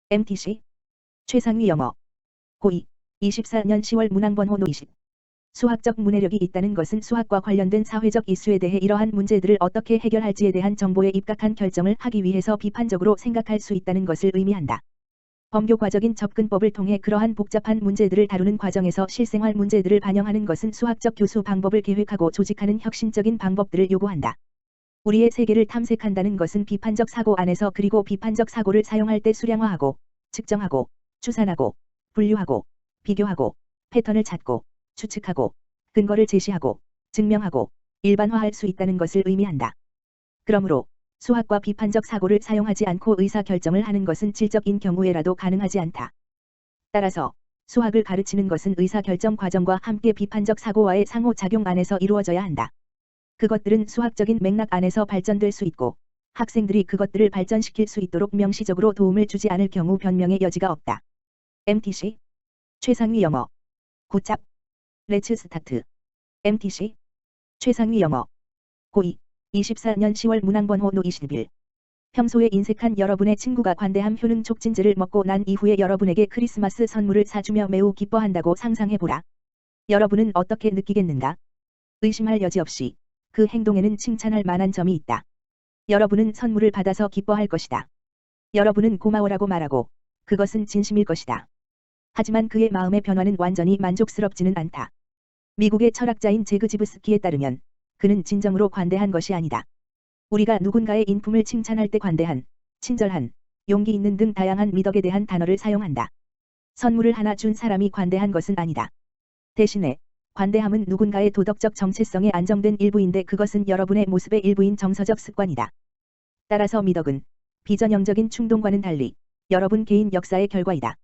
MTC 최상위 영어 고2 24년 10월 문항번호 노20 수학적 문해력이 있다는 것은 수학과 관련된 사회적 이슈에 대해 이러한 문제들을 어떻게 해결할지에 대한 정보에 입각한 결정을 하기 위해서 비판적으로 생각할 수 있다는 것을 의미한다. 범교과적인 접근법을 통해 그러한 복잡한 문제들을 다루는 과정에서 실생활 문제들을 반영하는 것은 수학적 교수 방법을 계획하고 조직하는 혁신적인 방법들을 요구한다. 우리의 세계를 탐색한다는 것은 비판적 사고 안에서 그리고 비판적 사고를 사용할 때 수량화하고 측정하고 추산하고 분류하고 비교하고 패턴을 찾고 추측하고 근거를 제시하고 증명하고 일반화할 수 있다는 것을 의미한다. 그러므로 수학과 비판적 사고를 사용하지 않고 의사결정을 하는 것은 질적인 경우에라도 가능하지 않다. 따라서 수학을 가르치는 것은 의사결정 과정과 함께 비판적 사고와의 상호작용 안에서 이루어져야 한다. 그것들은 수학적인 맥락 안에서 발전될 수 있고 학생들이 그것들을 발전시킬 수 있도록 명시적으로 도움을 주지 않을 경우 변명의 여지가 없다. MTC 최상위 영어 굿잡 렛츠 스타트 MTC 최상위 영어 고2 24년 10월 문항번호 노21 평소에 인색한 여러분의 친구가 관대함 효능 촉진제를 먹고 난 이후에 여러분에게 크리스마스 선물을 사주며 매우 기뻐한다고 상상해보라. 여러분은 어떻게 느끼겠는가? 의심할 여지 없이 그 행동에는 칭찬할 만한 점이 있다. 여러분은 선물을 받아서 기뻐할 것이다. 여러분은 고마워라고 말하고 그것은 진심일 것이다. 하지만 그의 마음의 변화는 완전히 만족스럽지는 않다. 미국의 철학자인 제그지브스키에 따르면 그는 진정으로 관대한 것이 아니다. 우리가 누군가의 인품을 칭찬할 때 관대한, 친절한, 용기 있는 등 다양한 미덕에 대한 단어를 사용한다. 선물을 하나 준 사람이 관대한 것은 아니다. 대신에 관대함은 누군가의 도덕적 정체성에 안정된 일부인데 그것은 여러분의 모습의 일부인 정서적 습관이다. 따라서 미덕은 비전형적인 충동과는 달리 여러분 개인 역사의 결과이다.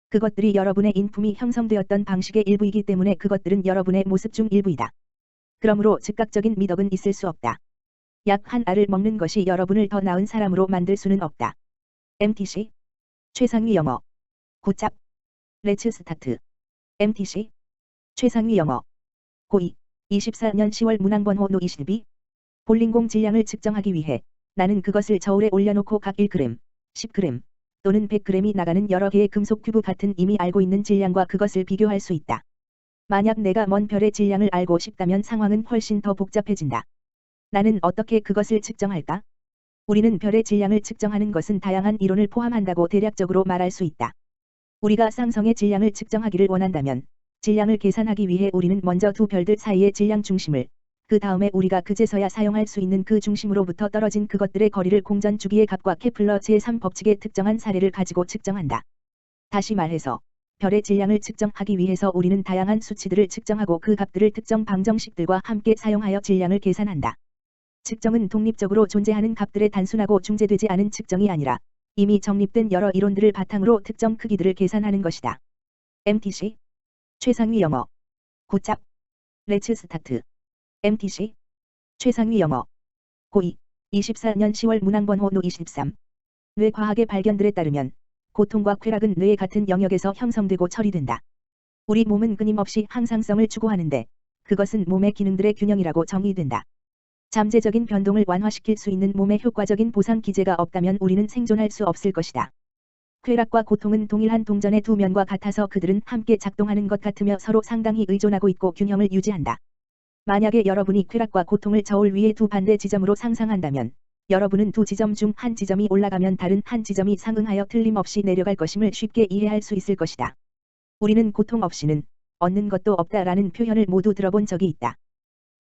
그것들이 여러분의 인품이 형성되었던 방식의 일부이기 때문에 그것들은 여러분의 모습 중 일부이다. 그러므로 즉각적인 미덕은 있을 수 없다. 약 한 알을 먹는 것이 여러분을 더 나은 사람으로 만들 수는 없다. MTC 최상위 영어 굿잡 렛츠 스타트 MTC 최상위 영어 고2 24년 10월 문항번호 노22 볼링공 질량을 측정하기 위해 나는 그것을 저울에 올려놓고 각 1g, 10g 또는 100g이 나가는 여러 개의 금속 큐브 같은 이미 알고 있는 질량과 그것을 비교할 수 있다. 만약 내가 먼 별의 질량을 알고 싶다면 상황은 훨씬 더 복잡해진다. 나는 어떻게 그것을 측정할까? 우리는 별의 질량을 측정하는 것은 다양한 이론을 포함한다고 대략적으로 말할 수 있다. 우리가 쌍성의 질량을 측정하기를 원한다면 질량을 계산하기 위해 우리는 먼저 두 별들 사이의 질량 중심을, 그 다음에 우리가 그제서야 사용할 수 있는 그 중심으로부터 떨어진 그것들의 거리를 공전 주기의 값과 케플러 제3법칙의 특정한 사례를 가지고 측정한다. 다시 말해서 별의 질량을 측정하기 위해서 우리는 다양한 수치들을 측정하고 그 값들을 특정 방정식들과 함께 사용하여 질량을 계산한다. 측정은 독립적으로 존재하는 값들의 단순하고 중재되지 않은 측정이 아니라 이미 정립된 여러 이론들을 바탕으로 특정 크기들을 계산하는 것이다. MTC 최상위 영어 굿잡 렛츠 스타트 MTC 최상위 영어 고2 24년 10월 문항번호 노23 뇌과학의 발견들에 따르면 고통과 쾌락은 뇌의 같은 영역에서 형성되고 처리된다. 우리 몸은 끊임없이 항상성을 추구하는데 그것은 몸의 기능들의 균형이라고 정의된다. 잠재적인 변동을 완화시킬 수 있는 몸의 효과적인 보상 기제가 없다면 우리는 생존할 수 없을 것이다. 쾌락과 고통은 동일한 동전의 두 면과 같아서 그들은 함께 작동하는 것 같으며 서로 상당히 의존하고 있고 균형을 유지한다. 만약에 여러분이 쾌락과 고통을 저울 위의 두 반대 지점으로 상상한다면 여러분은 두 지점 중 한 지점이 올라가면 다른 한 지점이 상응하여 틀림없이 내려갈 것임을 쉽게 이해할 수 있을 것이다. 우리는 고통 없이는 얻는 것도 없다라는 표현을 모두 들어본 적이 있다.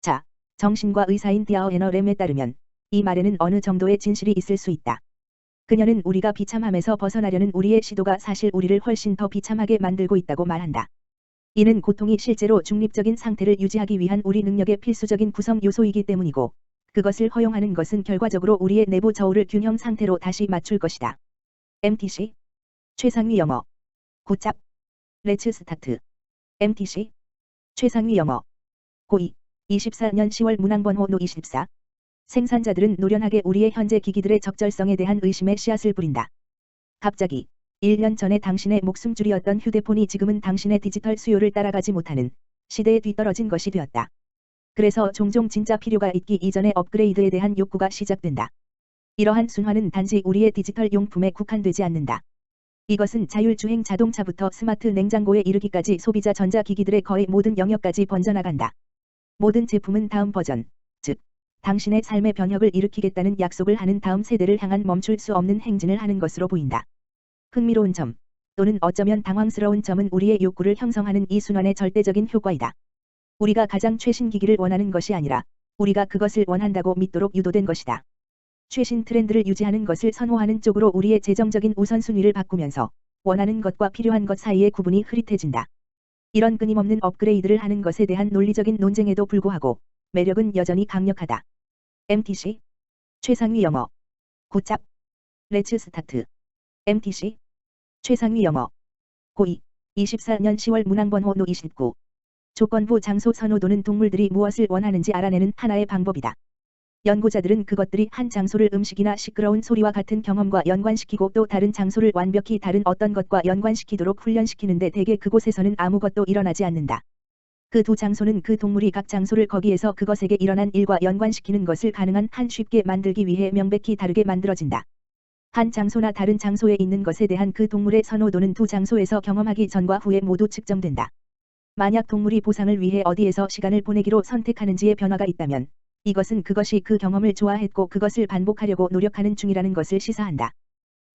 자, 정신과 의사인 디아어 에너 램에 따르면 이 말에는 어느 정도의 진실이 있을 수 있다. 그녀는 우리가 비참함에서 벗어나려는 우리의 시도가 사실 우리를 훨씬 더 비참하게 만들고 있다고 말한다. 이는 고통이 실제로 중립적인 상태를 유지하기 위한 우리 능력의 필수적인 구성 요소이기 때문이고 그것을 허용하는 것은 결과적으로 우리의 내부 저울을 균형 상태로 다시 맞출 것이다. MTC 최상위 영어 굿잡 렛츠 스타트 MTC 최상위 영어 고2 24년 10월 문항번호 노24 생산자들은 노련하게 우리의 현재 기기들의 적절성에 대한 의심의 씨앗을 뿌린다. 갑자기 1년 전에 당신의 목숨줄이었던 휴대폰이 지금은 당신의 디지털 수요를 따라가지 못하는 시대에 뒤떨어진 것이 되었다. 그래서 종종 진짜 필요가 있기 이전에 업그레이드에 대한 욕구가 시작된다. 이러한 순환은 단지 우리의 디지털 용품에 국한되지 않는다. 이것은 자율주행 자동차부터 스마트 냉장고에 이르기까지 소비자 전자기기들의 거의 모든 영역까지 번져나간다. 모든 제품은 다음 버전, 즉 당신의 삶의 변혁을 일으키겠다는 약속을 하는 다음 세대를 향한 멈출 수 없는 행진을 하는 것으로 보인다. 흥미로운 점, 또는 어쩌면 당황스러운 점은 우리의 욕구를 형성하는 이 순환의 절대적인 효과이다. 우리가 가장 최신 기기를 원하는 것이 아니라 우리가 그것을 원한다고 믿도록 유도된 것이다. 최신 트렌드를 유지하는 것을 선호하는 쪽으로 우리의 재정적인 우선순위를 바꾸면서 원하는 것과 필요한 것 사이의 구분이 흐릿해진다. 이런 끊임없는 업그레이드를 하는 것에 대한 논리적인 논쟁에도 불구하고 매력은 여전히 강력하다. MTC 최상위 영어 굿잡 렛츠 스타트 MTC 최상위 영어 고2 24년 10월 문항번호 노29 조건부 장소 선호도는 동물들이 무엇을 원하는지 알아내는 하나의 방법이다. 연구자들은 그것들이 한 장소를 음식이나 시끄러운 소리와 같은 경험과 연관시키고 또 다른 장소를 완벽히 다른 어떤 것과 연관시키도록 훈련시키는데 대개 그곳에서는 아무것도 일어나지 않는다. 그 두 장소는 그 동물이 각 장소를 거기에서 그것에게 일어난 일과 연관시키는 것을 가능한 한 쉽게 만들기 위해 명백히 다르게 만들어진다. 한 장소나 다른 장소에 있는 것에 대한 그 동물의 선호도는 두 장소에서 경험하기 전과 후에 모두 측정된다. 만약 동물이 보상을 위해 어디에서 시간을 보내기로 선택하는지에 변화가 있다면 이것은 그것이 그 경험을 좋아했고 그것을 반복하려고 노력하는 중이라는 것을 시사한다.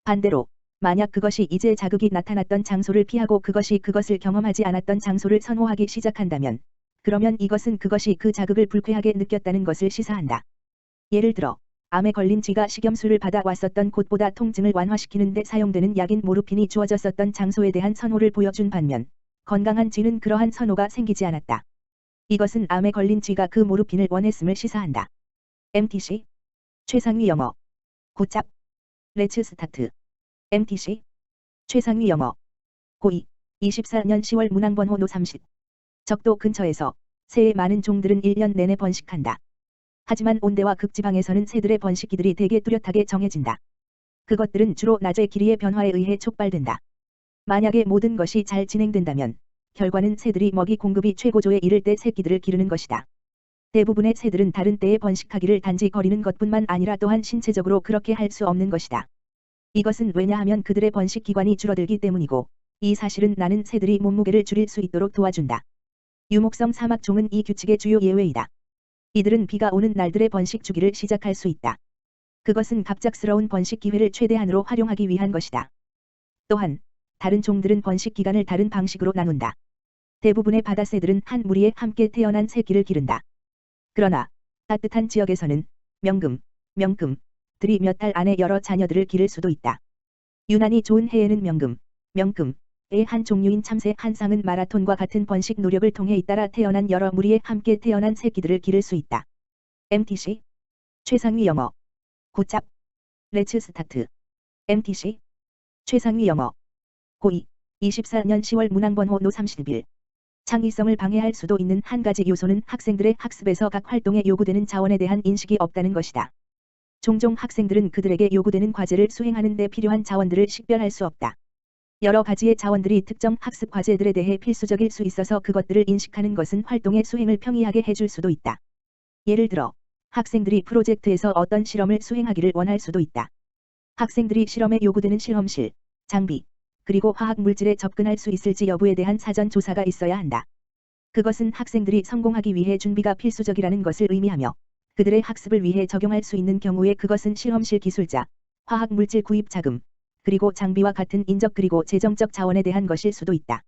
반대로 만약 그것이 이제 자극이 나타났던 장소를 피하고 그것이 그것을 경험하지 않았던 장소를 선호하기 시작한다면 그러면 이것은 그것이 그 자극을 불쾌하게 느꼈다는 것을 시사한다. 예를 들어 암에 걸린 쥐가 식염수를 받아 왔었던 곳보다 통증을 완화시키는 데 사용되는 약인 모르핀이 주어졌었던 장소에 대한 선호를 보여준 반면 건강한 쥐는 그러한 선호가 생기지 않았다. 이것은 암에 걸린 쥐가 그 모르핀을 원했음을 시사한다. MTC 최상위 영어 굿잡 렛츠 스타트 MTC 최상위 영어 고2 24년 10월 문항번호 노30 적도 근처에서 새의 많은 종들은 1년 내내 번식한다. 하지만 온대와 극지방에서는 새들의 번식기들이 대개 뚜렷하게 정해진다. 그것들은 주로 낮의 길이의 변화에 의해 촉발된다. 만약에 모든 것이 잘 진행된다면 결과는 새들이 먹이 공급이 최고조에 이를 때 새끼들을 기르는 것이다. 대부분의 새들은 다른 때에 번식하기를 단지 거리는 것뿐만 아니라 또한 신체적으로 그렇게 할 수 없는 것이다. 이것은 왜냐하면 그들의 번식 기관이 줄어들기 때문이고 이 사실은 나는 새들이 몸무게를 줄일 수 있도록 도와준다. 유목성 사막종은 이 규칙의 주요 예외이다. 이들은 비가 오는 날들의 번식 주기를 시작할 수 있다. 그것은 갑작스러운 번식 기회를 최대한으로 활용하기 위한 것이다. 또한 다른 종들은 번식 기간을 다른 방식으로 나눈다. 대부분의 바다새들은 한 무리에 함께 태어난 새끼를 기른다. 그러나 따뜻한 지역에서는 명금들이 몇 달 안에 여러 자녀들을 기를 수도 있다. 유난히 좋은 해에는 명금의 한 종류인 참새 한 쌍은 마라톤과 같은 번식 노력을 통해 잇따라 태어난 여러 무리에 함께 태어난 새끼들을 기를 수 있다. MTC 최상위 영어 굿잡 렛츠 스타트 MTC 최상위 영어 고2 24년 10월 문항번호 노31 창의성을 방해할 수도 있는 한 가지 요소는 학생들의 학습에서 각 활동에 요구되는 자원에 대한 인식이 없다는 것이다. 종종 학생들은 그들에게 요구되는 과제를 수행하는 데 필요한 자원들을 식별할 수 없다. 여러 가지의 자원들이 특정 학습 과제들에 대해 필수적일 수 있어서 그것들을 인식하는 것은 활동의 수행을 평이하게 해줄 수도 있다. 예를 들어 학생들이 프로젝트에서 어떤 실험을 수행하기를 원할 수도 있다. 학생들이 실험에 요구되는 실험실, 장비, 그리고 화학 물질에 접근할 수 있을지 여부에 대한 사전 조사가 있어야 한다. 그것은 학생들이 성공하기 위해 준비가 필수적이라는 것을 의미하며 그들의 학습을 위해 적용할 수 있는 경우에 그것은 실험실 기술자, 화학 물질 구입 자금, 그리고 장비와 같은 인적 그리고 재정적 자원에 대한 것일 수도 있다.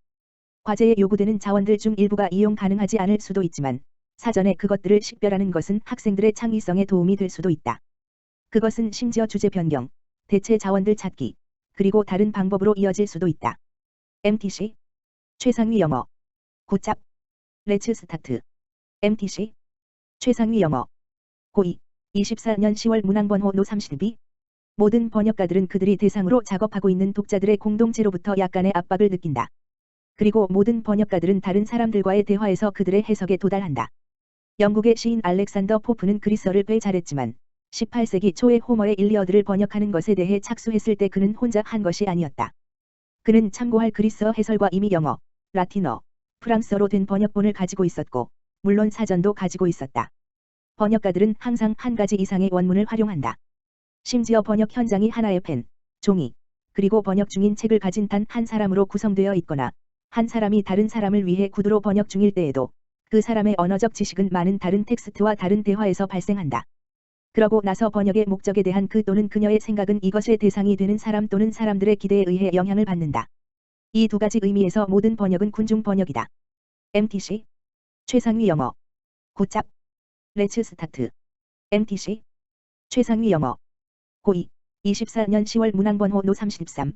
과제에 요구되는 자원들 중 일부가 이용 가능하지 않을 수도 있지만 사전에 그것들을 식별하는 것은 학생들의 창의성에 도움이 될 수도 있다. 그것은 심지어 주제 변경, 대체 자원들 찾기, 그리고 다른 방법으로 이어질 수도 있다. MTC 최상위 영어 굿잡 렛츠 스타트 MTC 최상위 영어 고2 24년 10월 문항번호 노32 모든 번역가들은 그들이 대상으로 작업하고 있는 독자들의 공동체로부터 약간의 압박을 느낀다. 그리고 모든 번역가들은 다른 사람들과의 대화에서 그들의 해석에 도달한다. 영국의 시인 알렉산더 포프는 그리스어를 꽤 잘했지만 18세기 초에 호머의 일리어드를 번역하는 것에 대해 착수했을 때 그는 혼자 한 것이 아니었다. 그는 참고할 그리스어 해설과 이미 영어, 라틴어, 프랑스어로 된 번역본을 가지고 있었고 물론 사전도 가지고 있었다. 번역가들은 항상 한 가지 이상의 원문을 활용한다. 심지어 번역 현장이 하나의 펜, 종이, 그리고 번역 중인 책을 가진 단 한 사람으로 구성되어 있거나 한 사람이 다른 사람을 위해 구두로 번역 중일 때에도 그 사람의 언어적 지식은 많은 다른 텍스트와 다른 대화에서 발생한다. 그러고 나서 번역의 목적에 대한 그 또는 그녀의 생각은 이것의 대상이 되는 사람 또는 사람들의 기대에 의해 영향을 받는다. 이 두 가지 의미에서 모든 번역은 군중 번역이다. MTC 최상위 영어 굿잡 레츠 스타트 MTC 최상위 영어 고2 24년 10월 문항번호 노 33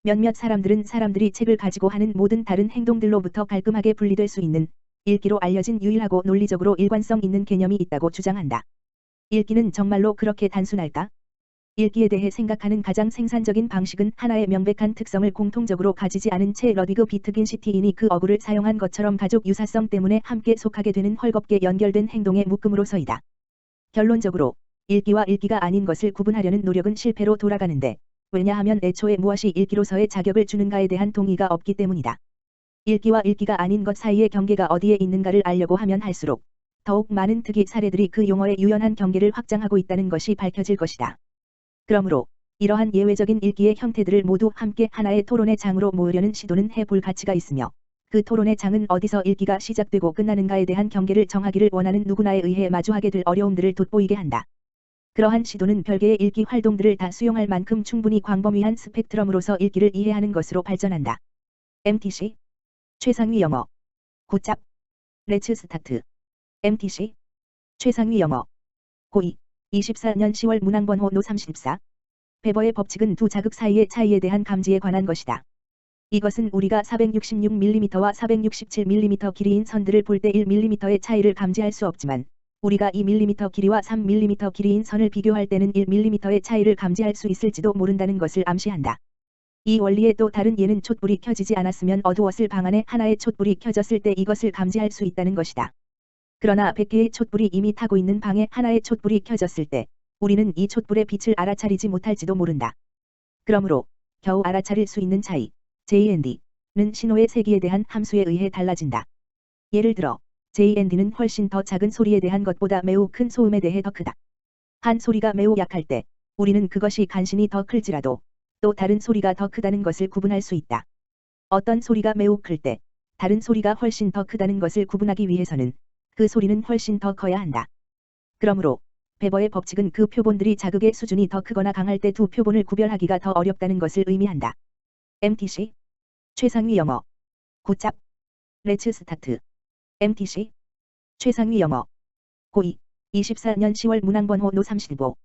몇몇 사람들은 사람들이 책을 가지고 하는 모든 다른 행동들로부터 깔끔하게 분리될 수 있는 읽기로 알려진 유일하고 논리적으로 일관성 있는 개념이 있다고 주장한다. 읽기는 정말로 그렇게 단순할까? 읽기에 대해 생각하는 가장 생산적인 방식은 하나의 명백한 특성을 공통적으로 가지지 않은 채 러디그 비트긴시티인이 그 어구를 사용한 것처럼 가족 유사성 때문에 함께 속하게 되는 헐겁게 연결된 행동의 묶음으로서이다. 결론적으로 읽기와 읽기가 아닌 것을 구분하려는 노력은 실패로 돌아가는데 왜냐하면 애초에 무엇이 읽기로서의 자격을 주는가에 대한 동의가 없기 때문이다. 읽기와 읽기가 아닌 것 사이의 경계가 어디에 있는가를 알려고 하면 할수록 더욱 많은 특이 사례들이 그 용어의 유연한 경계를 확장하고 있다는 것이 밝혀질 것이다. 그러므로 이러한 예외적인 읽기의 형태들을 모두 함께 하나의 토론의 장으로 모으려는 시도는 해볼 가치가 있으며 그 토론의 장은 어디서 읽기가 시작되고 끝나는가에 대한 경계를 정하기를 원하는 누구나에 의해 마주하게 될 어려움들을 돋보이게 한다. 그러한 시도는 별개의 읽기 활동들을 다 수용할 만큼 충분히 광범위한 스펙트럼으로서 읽기를 이해하는 것으로 발전한다. MTC 최상위 영어 굿잡 레츠 스타트 MTC 최상위 영어 고2 24년 10월 문항번호 노 34 베버의 법칙은 두 자극 사이의 차이에 대한 감지에 관한 것이다. 이것은 우리가 466mm와 467mm 길이인 선들을 볼 때 1mm의 차이를 감지할 수 없지만 우리가 2mm 길이와 3mm 길이인 선을 비교할 때는 1mm의 차이를 감지할 수 있을지도 모른다는 것을 암시한다. 이 원리의 또 다른 예는 촛불이 켜지지 않았으면 어두웠을 방 안에 하나의 촛불이 켜졌을 때 이것을 감지할 수 있다는 것이다. 그러나 100개의 촛불이 이미 타고 있는 방에 하나의 촛불이 켜졌을 때 우리는 이 촛불의 빛을 알아차리지 못할지도 모른다. 그러므로 겨우 알아차릴 수 있는 차이, JND는 신호의 세기에 대한 함수에 의해 달라진다. 예를 들어 JND는 훨씬 더 작은 소리에 대한 것보다 매우 큰 소음에 대해 더 크다. 한 소리가 매우 약할 때 우리는 그것이 간신히 더 클지라도 또 다른 소리가 더 크다는 것을 구분할 수 있다. 어떤 소리가 매우 클 때 다른 소리가 훨씬 더 크다는 것을 구분하기 위해서는 그 소리는 훨씬 더 커야 한다. 그러므로 베버의 법칙은 그 표본들이 자극의 수준이 더 크거나 강할 때 두 표본을 구별하기가 더 어렵다는 것을 의미한다. MTC 최상위 영어 굿잡 레츠 스타트 MTC 최상위 영어 고2 24년 10월 문항번호 노 35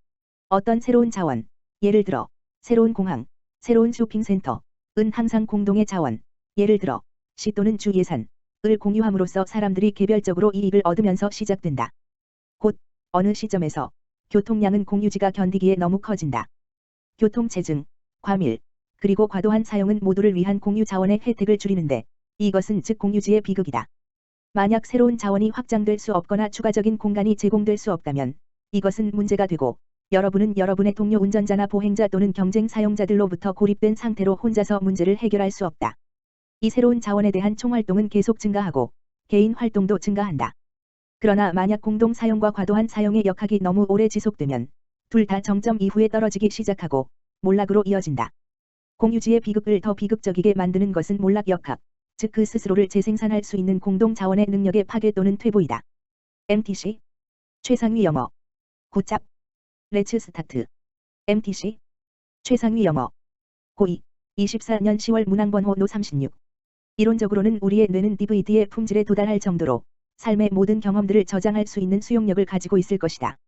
어떤 새로운 자원, 예를 들어 새로운 공항, 새로운 쇼핑센터, 은 항상 공동의 자원, 예를 들어 시 또는 주 예산, 을 공유함으로써 사람들이 개별적으로 이익을 얻으면서 시작된다. 곧 어느 시점에서 교통량은 공유지가 견디기에 너무 커진다. 교통체증, 과밀, 그리고 과도한 사용은 모두를 위한 공유 자원의 혜택을 줄이는데 이것은 즉 공유지의 비극이다. 만약 새로운 자원이 확장될 수 없거나 추가적인 공간이 제공될 수 없다면 이것은 문제가 되고 여러분은 여러분의 동료 운전자나 보행자 또는 경쟁 사용자들로부터 고립된 상태로 혼자서 문제를 해결할 수 없다. 이 새로운 자원에 대한 총활동은 계속 증가하고 개인 활동도 증가한다. 그러나 만약 공동 사용과 과도한 사용의 역학이 너무 오래 지속되면 둘 다 정점 이후에 떨어지기 시작하고 몰락으로 이어진다. 공유지의 비극을 더 비극적이게 만드는 것은 몰락 역학, 즉 그 스스로를 재생산할 수 있는 공동 자원의 능력의 파괴 또는 퇴보이다. MTC 최상위 영어 굿잡 레츠 스타트 MTC 최상위 영어 고2 24년 10월 문항번호 노 36 이론적으로는 우리의 뇌는 DVD의 품질에 도달할 정도로 삶의 모든 경험들을 저장할 수 있는 수용력을 가지고 있을 것이다.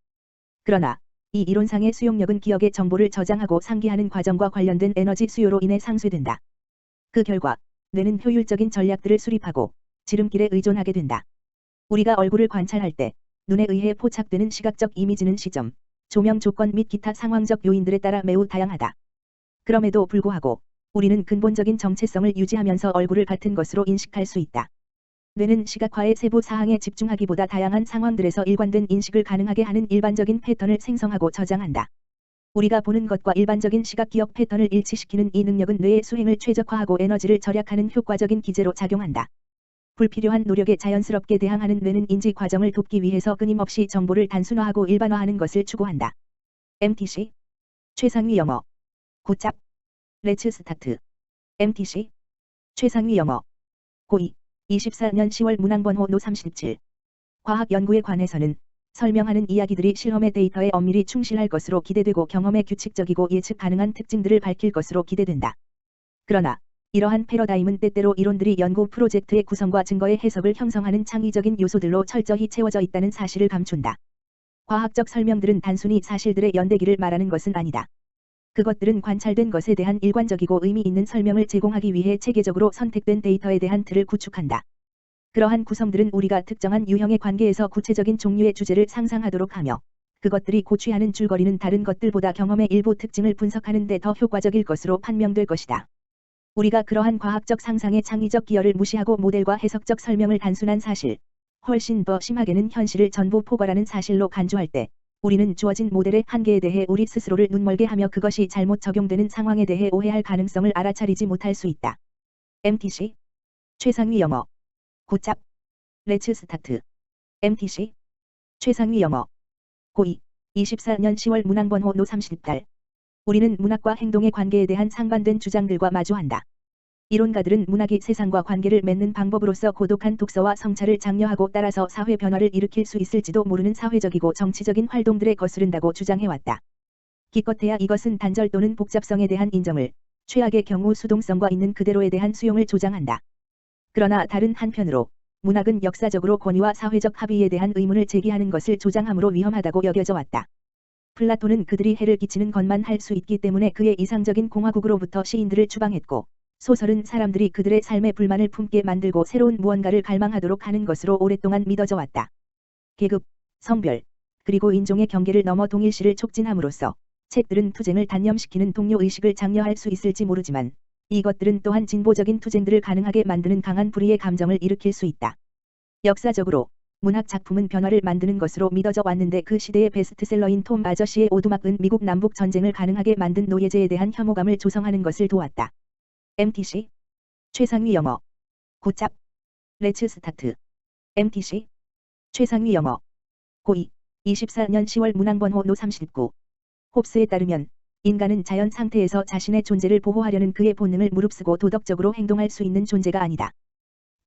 그러나 이 이론상의 수용력은 기억의 정보를 저장하고 상기하는 과정과 관련된 에너지 수요로 인해 상쇄된다. 그 결과 뇌는 효율적인 전략들을 수립하고 지름길에 의존하게 된다. 우리가 얼굴을 관찰할 때 눈에 의해 포착되는 시각적 이미지는 시점, 조명 조건 및 기타 상황적 요인들에 따라 매우 다양하다. 그럼에도 불구하고 우리는 근본적인 정체성을 유지하면서 얼굴을 같은 것으로 인식할 수 있다. 뇌는 시각화의 세부 사항에 집중하기보다 다양한 상황들에서 일관된 인식을 가능하게 하는 일반적인 패턴을 생성하고 저장한다. 우리가 보는 것과 일반적인 시각 기억 패턴을 일치시키는 이 능력은 뇌의 수행을 최적화하고 에너지를 절약하는 효과적인 기제로 작용한다. 불필요한 노력에 자연스럽게 대항하는 뇌는 인지 과정을 돕기 위해서 끊임없이 정보를 단순화하고 일반화하는 것을 추구한다. MTC 최상위 영어 굿잡 레츠 스타트. MTC. 최상위 영어. 고2. 24년 10월 문항번호 노 37. 과학 연구에 관해서는 설명하는 이야기들이 실험의 데이터에 엄밀히 충실할 것으로 기대되고 경험의 규칙적이고 예측 가능한 특징들을 밝힐 것으로 기대된다. 그러나 이러한 패러다임은 때때로 이론들이 연구 프로젝트의 구성과 증거의 해석을 형성하는 창의적인 요소들로 철저히 채워져 있다는 사실을 감춘다. 과학적 설명들은 단순히 사실들의 연대기를 말하는 것은 아니다. 그것들은 관찰된 것에 대한 일관적이고 의미 있는 설명을 제공하기 위해 체계적으로 선택된 데이터에 대한 틀을 구축한다. 그러한 구성들은 우리가 특정한 유형의 관계에서 구체적인 종류의 주제를 상상하도록 하며 그것들이 고취하는 줄거리는 다른 것들보다 경험의 일부 특징을 분석하는 데 더 효과적일 것으로 판명될 것이다. 우리가 그러한 과학적 상상의 창의적 기여를 무시하고 모델과 해석적 설명을 단순한 사실, 훨씬 더 심하게는 현실을 전부 포괄하는 사실로 간주할 때 우리는 주어진 모델의 한계에 대해 우리 스스로를 눈멀게 하며 그것이 잘못 적용되는 상황에 대해 오해할 가능성을 알아차리지 못할 수 있다. MTC. 최상위 영어. 굿잡. 레츠 스타트. MTC. 최상위 영어. 고2. 24년 10월 문항번호 노 38. 우리는 문학과 행동의 관계에 대한 상반된 주장들과 마주한다. 이론가들은 문학이 세상과 관계를 맺는 방법으로서 고독한 독서와 성찰을 장려하고 따라서 사회 변화를 일으킬 수 있을지도 모르는 사회적이고 정치적인 활동들에 거스른다고 주장해왔다. 기껏해야 이것은 단절 또는 복잡성에 대한 인정을, 최악의 경우 수동성과 있는 그대로에 대한 수용을 조장한다. 그러나 다른 한편으로 문학은 역사적으로 권위와 사회적 합의에 대한 의문을 제기하는 것을 조장함으로 위험하다고 여겨져 왔다. 플라톤은 그들이 해를 끼치는 것만 할 수 있기 때문에 그의 이상적인 공화국으로부터 시인들을 추방했고, 소설은 사람들이 그들의 삶에 불만을 품게 만들고 새로운 무언가를 갈망하도록 하는 것으로 오랫동안 믿어져 왔다. 계급, 성별, 그리고 인종의 경계를 넘어 동일시를 촉진함으로써 책들은 투쟁을 단념시키는 동료의식을 장려할 수 있을지 모르지만 이것들은 또한 진보적인 투쟁들을 가능하게 만드는 강한 불의의 감정을 일으킬 수 있다. 역사적으로 문학 작품은 변화를 만드는 것으로 믿어져 왔는데 그 시대의 베스트셀러인 톰 아저씨의 오두막은 미국 남북 전쟁을 가능하게 만든 노예제에 대한 혐오감을 조성하는 것을 도왔다. MTC. 최상위 영어. 굿잡. 레츠 스타트. MTC. 최상위 영어. 고2. 24년 10월 문항번호 노 39. 홉스에 따르면 인간은 자연 상태에서 자신의 존재를 보호하려는 그의 본능을 무릅쓰고 도덕적으로 행동할 수 있는 존재가 아니다.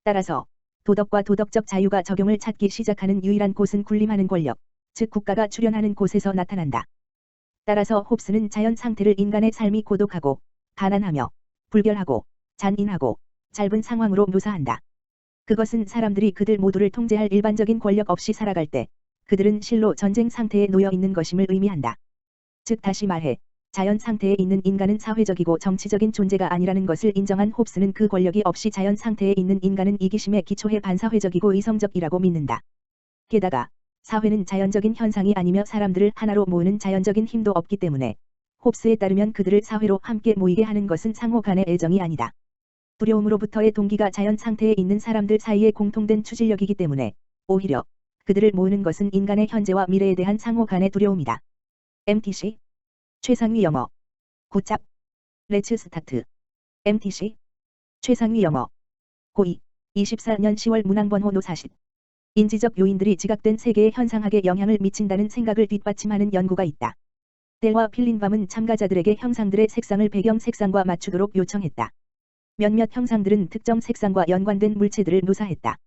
따라서 도덕과 도덕적 자유가 적용을 찾기 시작하는 유일한 곳은 군림하는 권력, 즉 국가가 출현하는 곳에서 나타난다. 따라서 홉스는 자연 상태를 인간의 삶이 고독하고 가난하며 불결하고 잔인하고 짧은 상황으로 묘사한다. 그것은 사람들이 그들 모두를 통제할 일반적인 권력 없이 살아갈 때 그들은 실로 전쟁 상태에 놓여 있는 것임을 의미한다. 즉 다시 말해 자연 상태에 있는 인간은 사회적이고 정치적인 존재가 아니라는 것을 인정한 홉스는 그 권력이 없이 자연 상태에 있는 인간은 이기심에 기초해 반사회적이고 이성적이라고 믿는다. 게다가 사회는 자연적인 현상이 아니며 사람들을 하나로 모으는 자연적인 힘도 없기 때문에 홉스에 따르면 그들을 사회로 함께 모이게 하는 것은 상호 간의 애정이 아니다. 두려움으로부터의 동기가 자연 상태에 있는 사람들 사이에 공통된 추진력이기 때문에 오히려 그들을 모으는 것은 인간의 현재와 미래에 대한 상호 간의 두려움이다. MTC. 최상위 영어. 굿잡. 레츠 스타트. MTC. 최상위 영어. 고2. 24년 10월 문항번호 노 40. 인지적 요인들이 지각된 세계의 현상학에 영향을 미친다는 생각을 뒷받침하는 연구가 있다. 델와 필린밤은 참가자들에게 형상들의 색상을 배경 색상과 맞추도록 요청했다. 몇몇 형상들은 특정 색상과 연관된 물체들을 묘사했다.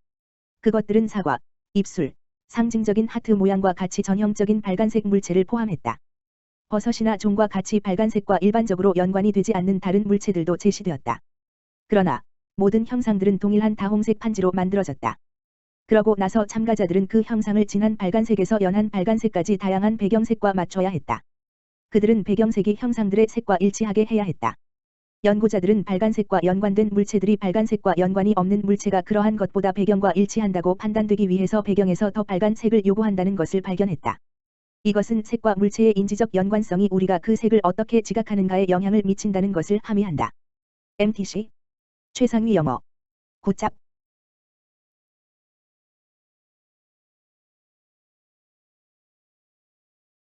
그것들은 사과, 입술, 상징적인 하트 모양과 같이 전형적인 빨간색 물체를 포함했다. 버섯이나 종과 같이 빨간색과 일반적으로 연관이 되지 않는 다른 물체들도 제시되었다. 그러나 모든 형상들은 동일한 다홍색 판지로 만들어졌다. 그러고 나서 참가자들은 그 형상을 진한 빨간색에서 연한 빨간색까지 다양한 배경색과 맞춰야 했다. 그들은 배경색이 형상들의 색과 일치하게 해야 했다. 연구자들은 빨간색과 연관된 물체들이 빨간색과 연관이 없는 물체가 그러한 것보다 배경과 일치한다고 판단되기 위해서 배경에서 더 빨간색을 요구한다는 것을 발견했다. 이것은 색과 물체의 인지적 연관성이 우리가 그 색을 어떻게 지각하는가에 영향을 미친다는 것을 함의한다. MTC. 최상위 영어. 굿잡.